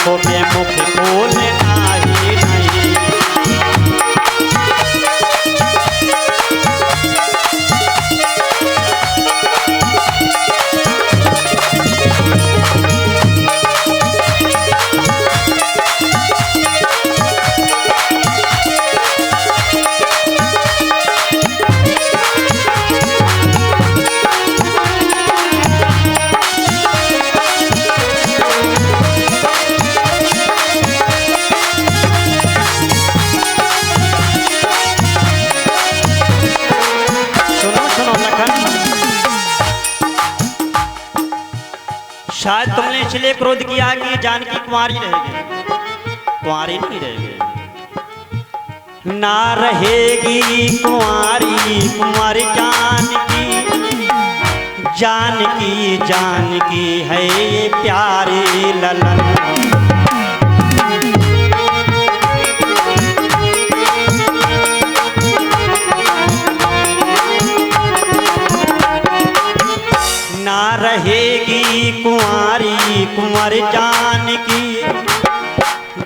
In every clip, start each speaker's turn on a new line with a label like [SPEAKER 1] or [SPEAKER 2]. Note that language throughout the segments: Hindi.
[SPEAKER 1] देखो के मुख खोलना ही नहीं। शायद तुमने इसलिए क्रोध किया कि जानकी कुंवारी रह गई, कुंवारी नहीं रह गई। ना रहेगी कुंवारी कुंवारी जानकी, जानकी जानकी है ये प्यारी ललन। ना रहेगी कुंवारी कुंवर जानकी,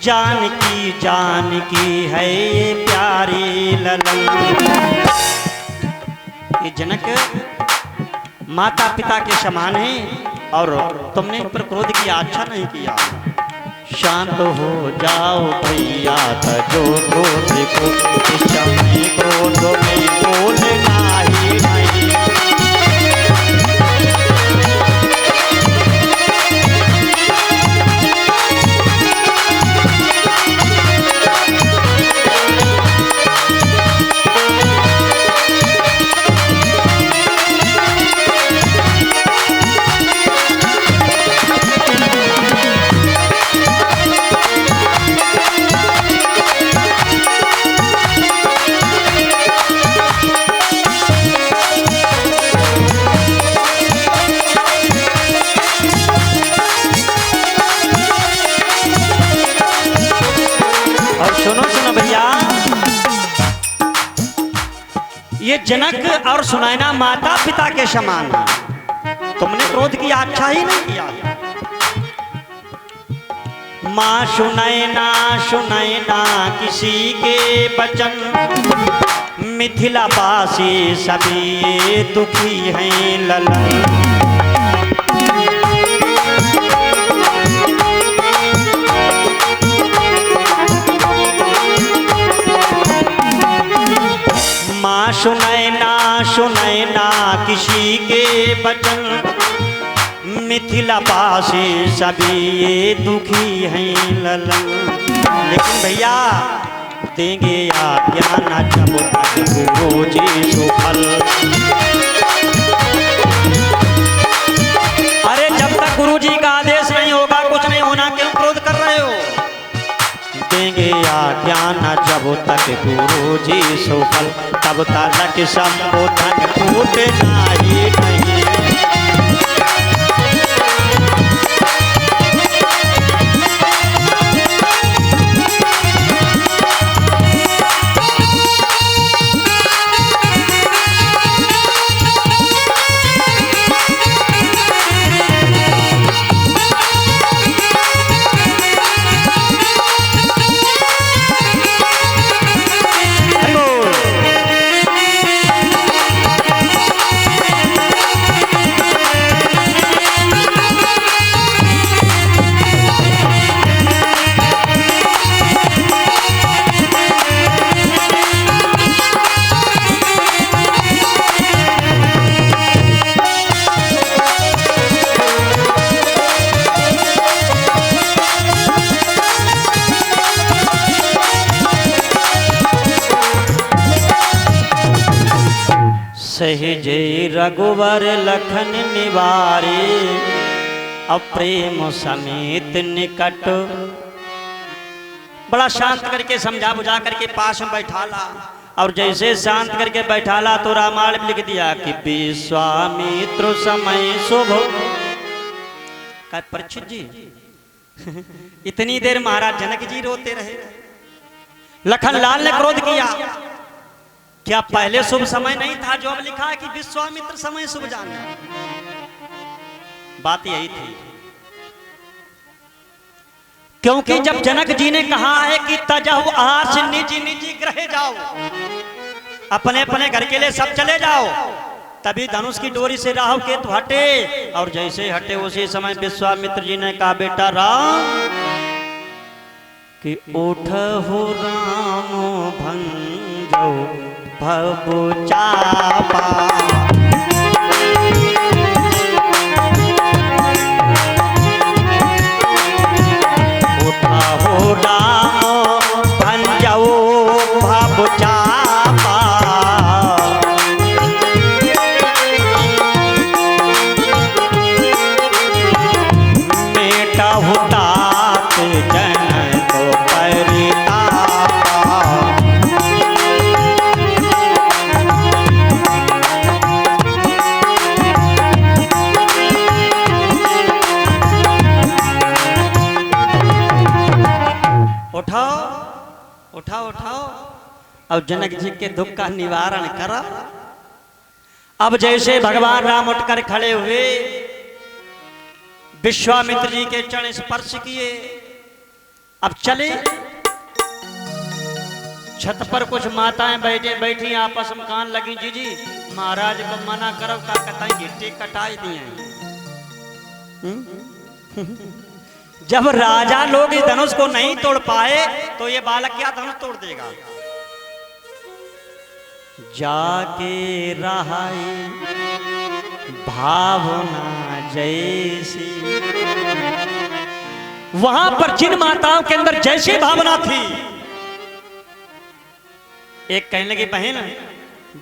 [SPEAKER 1] जानकी जानकी है ये प्यारी ललन। ये जनक माता पिता के समान है और तुमने ऊपर क्रोध किया, अच्छा नहीं किया। शांत हो जाओ भैया जो क्रोध को, इस समय क्रोध में बोलना ही नहीं। ये जनक और सुनैना माता पिता के समान है, तुमने क्रोध किया, अच्छा ही नहीं किया। माँ सुनैना सुनैना किसी के बचन, मिथिला वासी सभी दुखी हैं ललन। माँ सुनैना सुनैना किसी के बचन, मिथिला वासी सभी ये दुखी हैं ललन। लेकिन भैया देंगे आज्ञा न जब तक गुरु जी सुफल। अरे जब तक गुरु जी का आदेश नहीं होगा कुछ नहीं होना, क्यों क्रोध कर रहे हो? देंगे आज्ञा न जब तक गुरु जी सुफल, तब तक संबोधन टूटना ही नहीं। सहजे रघुवर लखन निवारे, अप्रेम समेत निकट। बड़ा शांत करके समझा बुझा करके पास में बैठाला, और जैसे शांत करके बैठाला तो रामायण में लिख दिया कि विश्वामित्र समय शुभ। परीक्षित जी इतनी देर महाराज जनक जी रोते रहे, लखन लाल ने क्रोध किया, क्या पहले शुभ समय नहीं था जो अब लिखा है कि विश्वामित्र समय शुभ जाना? बात यही थी। क्योंकि जब जनक जी ने कहा है कि तजहु आस निजी निजी ग्रह जाओ, अपने अपने घर के लिए सब चले जाओ, तभी धनुष की डोरी से राहु केतु हटे। और जैसे हटे उसी समय विश्वामित्र जी ने कहा, बेटा राम कि उठहु राम भंजो भव चापा, उठहु राम भंजो भव चापा, मेटहु तात जनक परितापा। उठाओ उठाओ उठाओ, अब जनक जी के दुख का निवारण करा। अब जैसे भगवान राम उठकर खड़े हुए, विश्वामित्र जी के चरण स्पर्श किए, अब चले। छत पर कुछ माताएं बैठे बैठी आपस में कान लगी, जी महाराज को मना करो का कताई गिट्टी कटाई दिए। जब राजा लोग इस धनुष को नहीं तोड़ पाए तो ये बालक क्या धनुष तोड़ देगा। जाके रहाई भावना जैसी, वहां पर जिन माताओं के अंदर जैसी भावना थी, एक कहने लगी बहन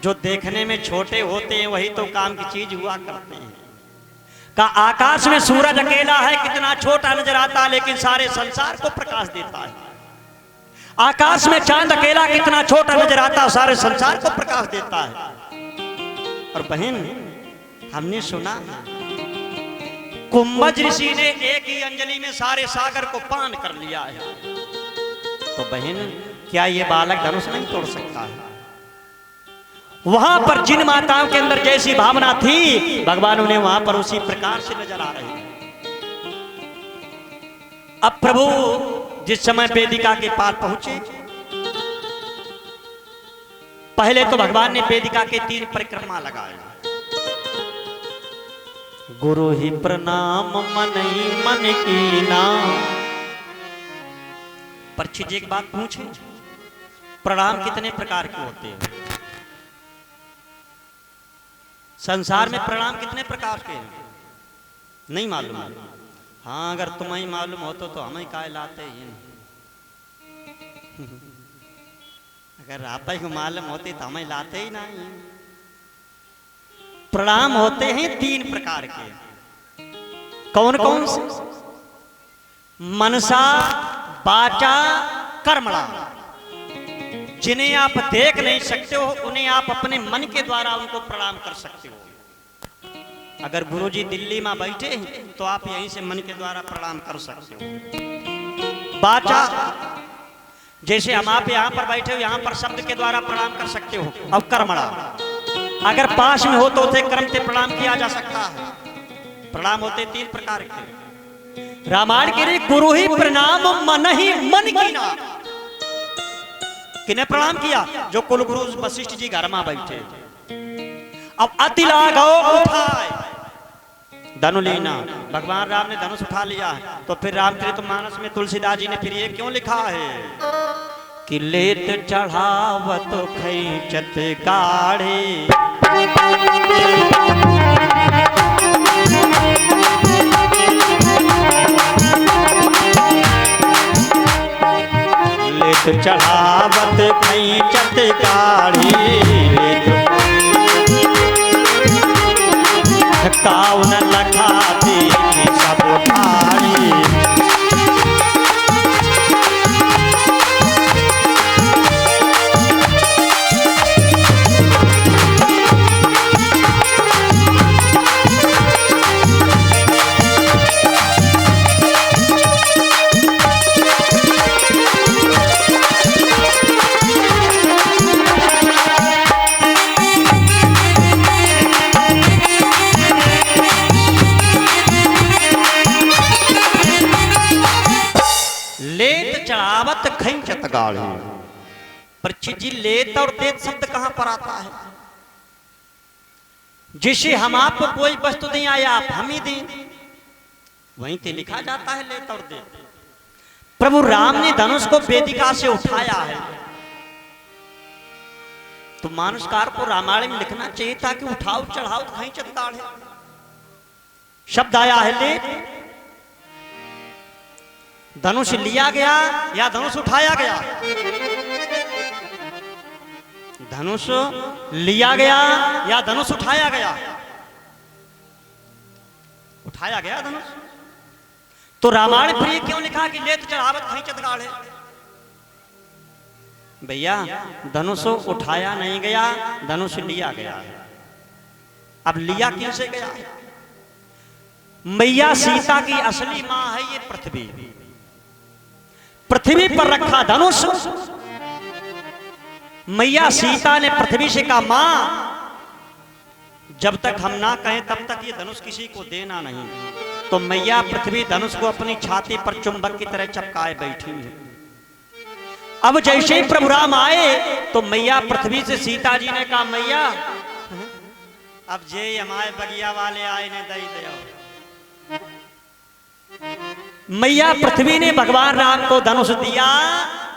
[SPEAKER 1] जो देखने में छोटे होते हैं वही तो काम की चीज हुआ करते हैं। का आकाश में सूरज अकेला है, कितना छोटा नजर आता है लेकिन सारे संसार को प्रकाश देता है। आकाश में चांद अकेला कितना छोटा नजर आता है, सारे संसार को प्रकाश देता है। और बहन हमने सुना कुंभज ऋषि ने एक ही अंजलि में सारे सागर को पान कर लिया है, तो बहन क्या ये बालक धनुष नहीं तोड़ सकता है। वहां पर जिन माताओं के अंदर जैसी भावना थी, भगवान उन्हें वहां पर उसी प्रकार से नजर आ रहे हैं। अब प्रभु जिस समय वेदिका के पास पहुंचे, पहले तो भगवान ने वेदिका के 3 परिक्रमा लगाए। गुरु ही प्रणाम मन ही मन की नाम। परीक्षित जी एक बात पूछे, प्रणाम कितने प्रकार के होते हैं? संसार में प्रणाम कितने प्रकार के हैं? नहीं मालूम। हाँ, अगर तुम्हें मालूम हो तो हमें काय लाते ही। अगर आप ही को मालूम होते तो हमें लाते ही नहीं। प्रणाम होते हैं 3 प्रकार के। कौन कौन से? मनसा वाचा कर्मणा। जिन्हें आप देख नहीं सकते हो उन्हें आप अपने मन के द्वारा उनको प्रणाम कर सकते हो। अगर गुरुजी दिल्ली में बैठे हैं तो आप यहीं से मन के द्वारा प्रणाम कर सकते हो। वाचा, जैसे हम आप यहाँ पर बैठे हो, यहाँ पर शब्द के द्वारा प्रणाम कर सकते हो। अब कर्मणा, अगर पास में हो तो उसे कर्म से प्रणाम किया जा सकता है। प्रणाम होते 3 प्रकार के। रामायण के लिए गुरु ही प्रणाम मन ही मन की ना। किन्हें प्रणाम किया? जो कुल गुरु वशिष्ठ जी घर में बैठे। अब अति लागो उठाए धनुलीना, भगवान राम ने धनुष उठा लिया है। तो फिर रामचरितमानस में तुलसीदास जी ने फिर ये क्यों लिखा है कि लेत चढ़ावत खैचत गाढ़े, लेत चढ़ावत खैचत गाढ़ी, काउन लखाती सब ठाड़ी। लेत चढ़ावत खैंचत गाढ़े। परीक्षित जी, लेत और देत शब्द कहां पर आता है? जिसे हम आपको कोई वस्तु दें या आप हम ही दें, वहीं पे लिखा जाता है लेत और देत। प्रभु राम ने धनुष को वेदिका से उठाया है, तो मानसकार को रामायण में लिखना चाहिए था कि उठाओ चढ़ाओ खैंचत गाढ़े। शब्द आया है लेत। धनुष लिया गया या धनुष उठाया गया? धनुष लिया गया या धनुष उठाया गया? उठाया गया धनुष। तो रामायण प्रिय क्यों लिखा कि लेत चढ़ावत खैंचत गाढ़े? भैया, धनुष उठाया नहीं गया, धनुष लिया गया है। अब लिया किनसे गया है? मैया सीता की असली मां है ये पृथ्वी। पृथ्वी पर रखा धनुष। मैया सीता ने पृथ्वी से कहा, मां जब तक हम ना कहें तब तक ये धनुष किसी को देना नहीं। तो मैया पृथ्वी धनुष को अपनी छाती पर चुंबक की तरह चपकाए बैठी है। अब जैसे ही प्रभु राम आए तो मैया पृथ्वी से सीता जी ने कहा, मैया अब जे हमारे बगिया वाले आए ने दई दे। मैया पृथ्वी ने भगवान राम को धनुष दिया,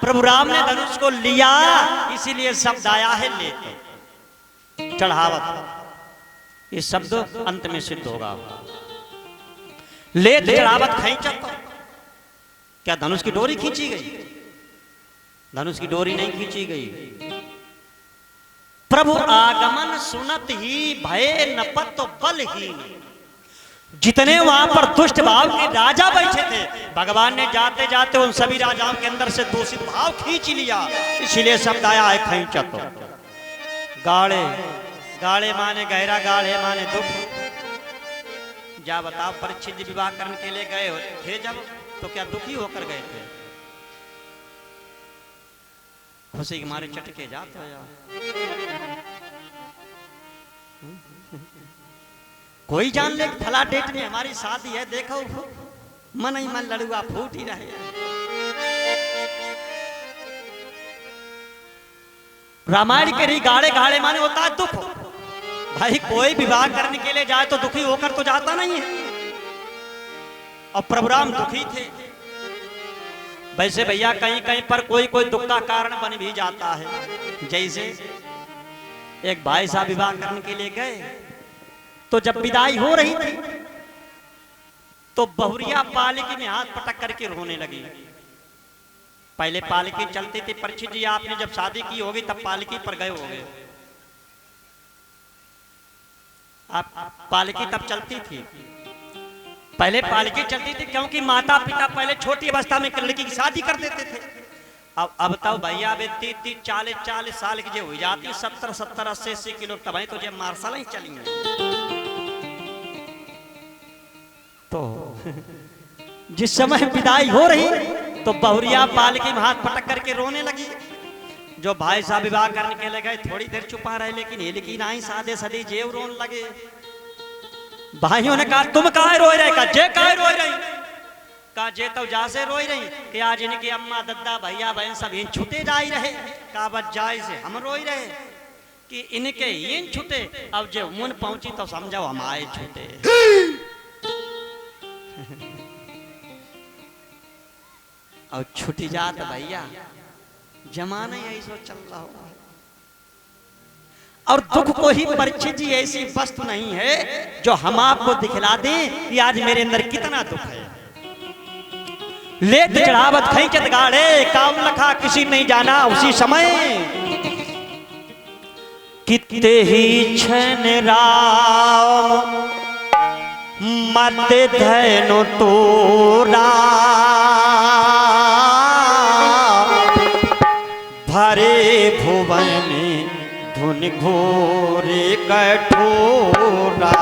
[SPEAKER 1] प्रभु राम ने धनुष को लिया, इसीलिए शब्द आया है लेत चढ़ावत। ये शब्द अंत में सिद्ध होगा। लेत चढ़ावत खैंचत। क्या धनुष की डोरी खींची गई? धनुष की डोरी नहीं खींची गई। प्रभु आगमन सुनत ही भय नपत बलहीन। जितने वहां पर दुष्ट भाव के राजा बैठे थे, भगवान ने जाते जाते उन सभी राजाओं के अंदर से दूषित भाव खींच लिया। इसीलिए शब्द आया है खैंचत। गाढ़े, गाढ़े माने गहरा, गाढ़े माने दुख। जा बताओ, परीक्षित जी विवाह करने के लिए गए थे जब, तो क्या दुखी होकर गए थे? खुशी के मारे चटके जाते हो यार। कोई जान ले फला डेट में हमारी शादी है, देखो मन ही मन लड़ुआ फूट ही रहे। रामायण के रही गाढ़े, गाढ़े माने होता है दुख। भाई कोई विवाह करने के लिए जाए तो दुखी होकर तो जाता नहीं है। और प्रभु राम दुखी थे। वैसे भैया कहीं कहीं पर कोई कोई दुख का कारण बन भी जाता है। जैसे एक भाई साहब विवाह करने के लिए गए, तो जब विदाई हो रही थी तो बहुरिया पालकी में हाथ पटक करके रोने लगी। पहले पालकी चलती थी। परीक्षित जी, आपने जब शादी की होगी तब पालकी पर गए होंगे। आप पालकी तब चलती थी। पहले पालकी चलती थी क्योंकि माता पिता पहले छोटी अवस्था में लड़की की शादी कर देते थे। अब बताओ भैया, 30 40 साल की जो हो जाती, 70 80 किलो तब तो जब मार्शल ही चलेंगे। तो जिस समय विदाई हो रही तो बहुरिया पालकी में हाथ पटक करके रोने लगी। जो भाई साहब विवाह करने के लिए गए थोड़ी देर चुपा रहे, लेकिन आई सादे सदी जेव रोने लगे। भाइयों ने कहा, तुम काहे रोए रहे? कहा, जे काहे रोए रही? कहा, जे तो जा से रोई रही कि आज इनकी अम्मा दद्दा भैया बहन सब इन छुटे जा ही रहे। कहा, बस जाए से हम रोई रहे कि इनके इन छुटे। अब जो मुन पहुंची तो समझो हम आए छुटे। और छुटी जात भैया, जमाना ऐसा चल रहा हो। और दुख को ही परीक्षित जी ऐसी वस्तु नहीं है जो हम आपको दिखला दें कि आज मेरे अंदर कितना दुख है। लेत चढ़ावत खैंचत गाढ़े, काम लखा किसी नहीं जाना उसी समय। कितने ही क्षण राम मत धैनु तोरा, भरे भुवन धुन घोरे कठोरा।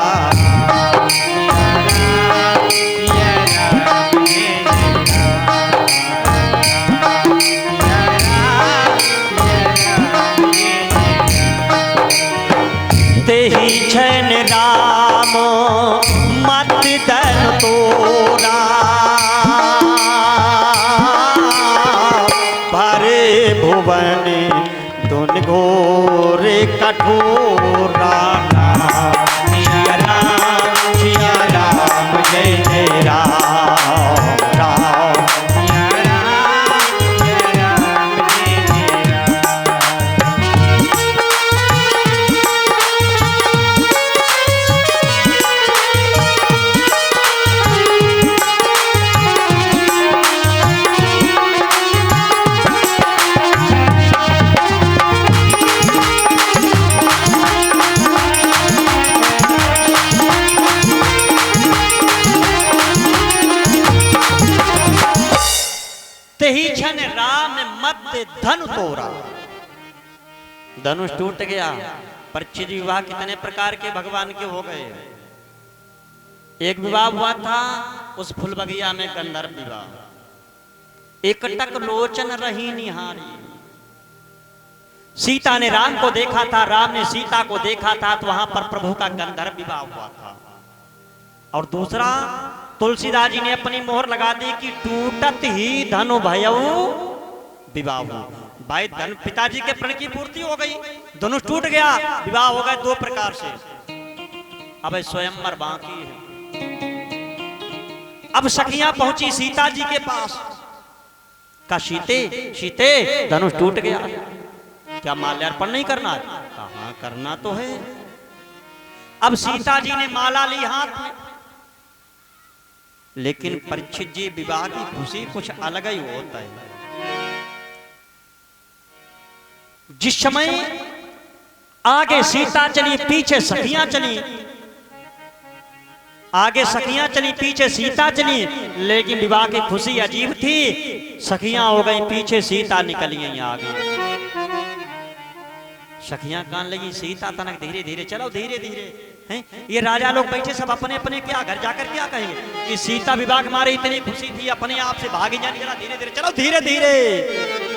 [SPEAKER 1] तेहि क्षण राम मत धैनु तोरा, त्रिभुवन धुन घोर कठोरा सिया राम जय जय राम राम सिया राम जय जय तेहि क्षण राम मध्य धनु तोड़ा, धनुष टूट गया। परीक्षित विवाह कितने प्रकार के भगवान के हो गए। एक विवाह हुआ था उस फूल बगिया में, गंधर्व विवाह। एकटक लोचन रही निहारी, सीता ने राम को देखा था, राम ने सीता को देखा था, तो वहां पर प्रभु का गंधर्व विवाह हुआ था। और दूसरा तुलसीदास जी ने अपनी मोहर लगा दी कि टूटत ही धनु भयऊ विवाह हो। भाई धन पिताजी के प्रण की पूर्ति हो गई, धनुष टूट गया, विवाह हो गए दो प्रकार से। अब स्वयंवर बाकी है। अब सखियां पहुंची सीता जी के पास, का सीते सीते धनुष टूट गया, क्या माल्यार्पण नहीं करना? कहां करना तो है। अब सीता जी ने माला ली हाथ में, लेकिन परीक्षित जी विवाह की खुशी कुछ अलग ही होता है। जिस समय आगे सीता चली, पीछे सखियां चली, आगे सखियां चली, पीछे सीता चली, लेकिन विवाह की खुशी अजीब थी। सखियां हो गई पीछे, सीता निकली गई आगे। सखियां कान लगी, सीता तनक धीरे धीरे चलो, धीरे धीरे हैं। ये राजा लोग बैठे सब अपने अपने क्या घर जाकर क्या कहेंगे कि सीता विवाह मारे इतनी खुशी थी, अपने आप से भागी जाने, जरा धीरे धीरे चलो, धीरे धीरे।